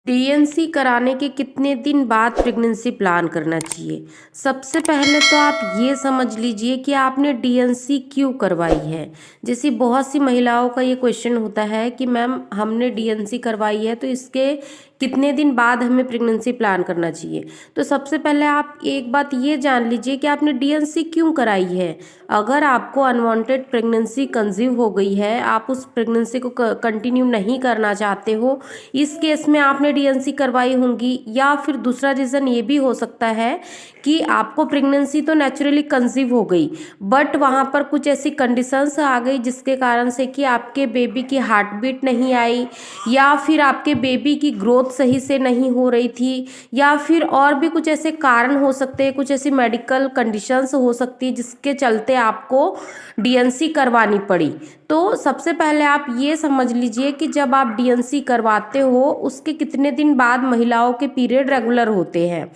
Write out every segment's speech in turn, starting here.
DNC कराने के कितने दिन बाद प्रेगनेंसी प्लान करना चाहिए। सबसे पहले तो आप ये समझ लीजिए कि आपने डीएनसी क्यों करवाई है। जैसे बहुत सी महिलाओं का ये क्वेश्चन होता है कि मैम हमने डीएनसी करवाई है तो इसके कितने दिन बाद हमें प्रेगनेंसी प्लान करना चाहिए। तो सबसे पहले आप एक बात ये जान लीजिए कि आपने डीएनसी क्यों कराई है। अगर आपको अनवांटेड प्रेगनेंसी कंसीव हो गई है, आप उस प्रेगनेंसी को कंटिन्यू नहीं करना चाहते हो, इस केस में आपने डीएनसी करवाई होंगी। या फिर दूसरा रीज़न ये भी हो सकता है कि आपको प्रेगनेंसी तो नेचुरली कंसीव हो गई, बट वहाँ पर कुछ ऐसी कंडीशंस आ गई जिसके कारण से कि आपके बेबी की हार्ट बीट नहीं आई, या फिर आपके बेबी की ग्रोथ सही से नहीं हो रही थी, या फिर और भी कुछ ऐसे कारण हो सकते हैं, कुछ ऐसी मेडिकल कंडीशंस हो सकती है जिसके चलते आपको डीएनसी करवानी पड़ी। तो सबसे पहले आप ये समझ लीजिए कि जब आप डीएनसी करवाते हो उसके कितने दिन बाद महिलाओं के पीरियड रेगुलर होते हैं।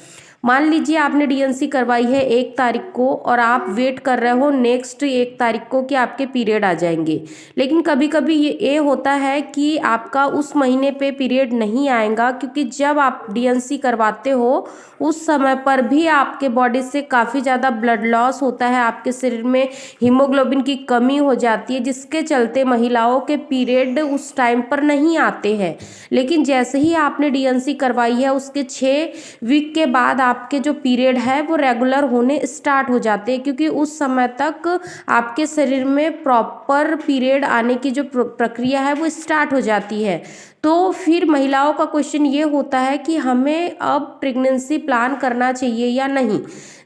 मान लीजिए आपने डीएनसी करवाई है 1 तारीख को और आप वेट कर रहे हो नेक्स्ट 1 तारीख को कि आपके पीरियड आ जाएंगे, लेकिन कभी कभी ये होता है कि आपका उस महीने पे पीरियड नहीं आएगा, क्योंकि जब आप डीएनसी करवाते हो उस समय पर भी आपके बॉडी से काफ़ी ज़्यादा ब्लड लॉस होता है, आपके शरीर में हीमोग्लोबिन की कमी हो जाती है, जिसके चलते महिलाओं के पीरियड उस टाइम पर नहीं आते हैं। लेकिन जैसे ही आपने डीएनसी करवाई है उसके 6 वीक के बाद आपके जो पीरियड है वो रेगुलर होने स्टार्ट हो जाते हैं, क्योंकि उस समय तक आपके शरीर में प्रॉपर पीरियड आने की जो प्रक्रिया है वो स्टार्ट हो जाती है। तो फिर महिलाओं का क्वेश्चन ये होता है कि हमें अब प्रेगनेंसी प्लान करना चाहिए या नहीं।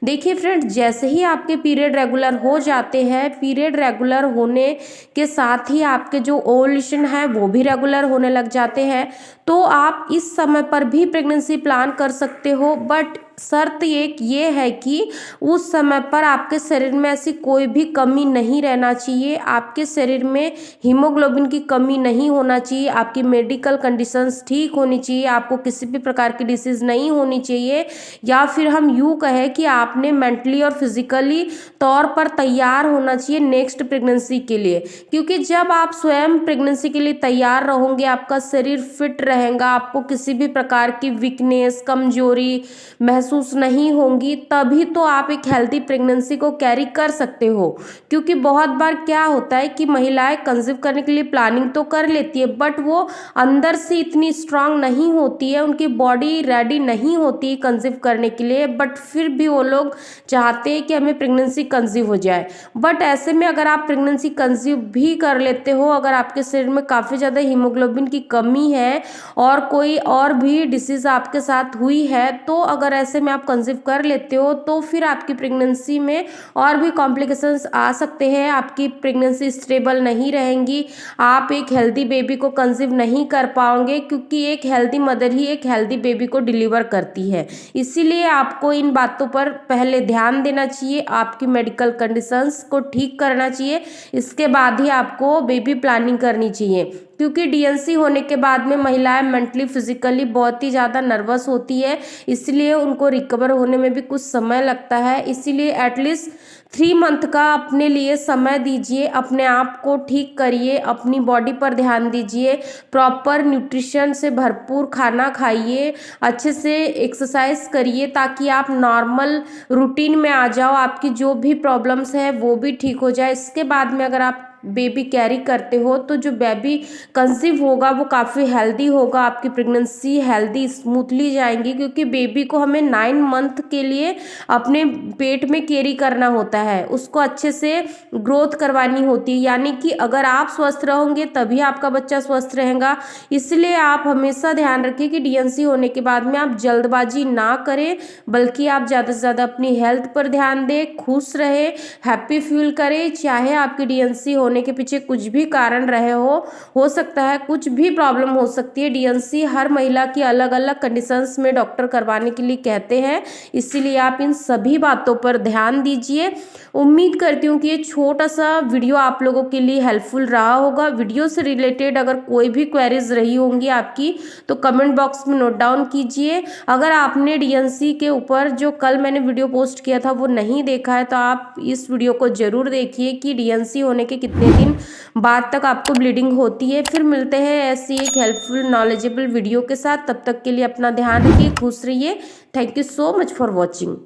देखिए फ्रेंड्स, जैसे ही आपके पीरियड रेगुलर हो जाते हैं, पीरियड रेगुलर होने के साथ ही आपके जो ओवुलेशन है वो भी रेगुलर होने लग जाते हैं। तो आप इस समय पर भी प्रेगनेंसी प्लान कर सकते हो, बट शर्त एक ये है कि उस समय पर आपके शरीर में ऐसी कोई भी कमी नहीं रहना चाहिए, आपके शरीर में हीमोग्लोबिन की कमी नहीं होना चाहिए, आपकी मेडिकल कंडीशंस ठीक होनी चाहिए, आपको किसी भी प्रकार की डिसीज़ नहीं होनी चाहिए, या फिर हम यूँ कहें कि आपने मेंटली और फिजिकली तौर पर तैयार होना चाहिए नेक्स्ट प्रेगनेंसी के लिए। क्योंकि जब आप स्वयं प्रेगनेंसी के लिए तैयार रहोगे, आपका शरीर फिट रहेगा, आपको किसी भी प्रकार की वीकनेस, कमजोरी महसूस नहीं होंगी, तभी तो आप एक हेल्दी प्रेगनेंसी को कैरी कर सकते हो। क्योंकि बहुत बार क्या होता है कि महिलाएं कंसीव करने के लिए प्लानिंग तो कर लेती है, बट वो अंदर से इतनी स्ट्रांग नहीं होती है, उनकी बॉडी रेडी नहीं होती है कंसीव करने के लिए, बट फिर भी वो लोग चाहते हैं कि हमें प्रेगनेंसी कंसीव हो जाए। बट ऐसे में अगर आप प्रेगनेंसी कंसीव भी कर लेते हो, अगर आपके शरीर में काफ़ी ज़्यादा हीमोग्लोबिन की कमी है और कोई और भी डिसीज़ आपके साथ हुई है, तो अगर ऐसे में आप कंसीव कर लेते हो तो फिर आपकी प्रेगनेंसी में और भी कॉम्प्लिकेशंस आ सकते हैं, आपकी प्रेगनेंसी स्टेबल नहीं रहेंगी, आप एक हेल्दी बेबी को कंसीव नहीं कर पाओगे, क्योंकि एक हेल्दी मदर ही एक हेल्दी बेबी को डिलीवर करती है। इसीलिए आपको इन बातों पर पहले ध्यान देना चाहिए, आपकी मेडिकल कंडीशंस को ठीक करना चाहिए, इसके बाद ही आपको बेबी प्लानिंग करनी चाहिए। क्योंकि डीएनसी होने के बाद में महिलाएं मेंटली फिजिकली बहुत ही ज़्यादा नर्वस होती है, इसलिए उनको रिकवर होने में भी कुछ समय लगता है। इसीलिए एटलीस्ट 3 मंथ का अपने लिए समय दीजिए, अपने आप को ठीक करिए, अपनी बॉडी पर ध्यान दीजिए, प्रॉपर न्यूट्रिशन से भरपूर खाना खाइए, अच्छे से एक्सरसाइज करिए, ताकि आप नॉर्मल रूटीन में आ जाओ, आपकी जो भी प्रॉब्लम्स है वो भी ठीक हो जाए। इसके बाद में अगर आप बेबी कैरी करते हो तो जो बेबी कंसीव होगा वो काफ़ी हेल्दी होगा, आपकी प्रेगनेंसी हेल्दी स्मूथली जाएंगी, क्योंकि बेबी को हमें 9 मंथ के लिए अपने पेट में कैरी करना होता है, उसको अच्छे से ग्रोथ करवानी होती है। यानी कि अगर आप स्वस्थ रहोगे तभी आपका बच्चा स्वस्थ रहेगा। इसलिए आप हमेशा ध्यान रखिए कि डीएनसी होने के बाद में आप जल्दबाजी ना करें, बल्कि आप ज़्यादा से ज़्यादा अपनी हेल्थ पर ध्यान दें, खुश रहे, हैप्पी फील करें। चाहे आपकी डीएनसी होने के पीछे कुछ भी कारण रहे हो सकता है कुछ भी प्रॉब्लम हो सकती है। डीएनसी हर महिला की अलग अलग कंडीशंस में डॉक्टर करवाने के लिए कहते हैं, इसीलिए आप इन सभी बातों पर ध्यान दीजिए। उम्मीद करती हूँ कि ये छोटा सा वीडियो आप लोगों के लिए हेल्पफुल रहा होगा। वीडियो से रिलेटेड अगर कोई भी क्वेरीज रही होंगी आपकी तो कमेंट बॉक्स में नोट डाउन कीजिए। अगर आपने डीएनसी के ऊपर जो कल मैंने वीडियो पोस्ट किया था वो नहीं देखा है तो आप इस वीडियो को जरूर देखिए कि डीएनसी होने के कितने दिन बाद तक आपको ब्लीडिंग होती है। फिर मिलते हैं ऐसी एक हेल्पफुल नॉलेजेबल वीडियो के साथ। तब तक के लिए अपना ध्यान रखिए, खुश रहिए। Thank you so much for watching.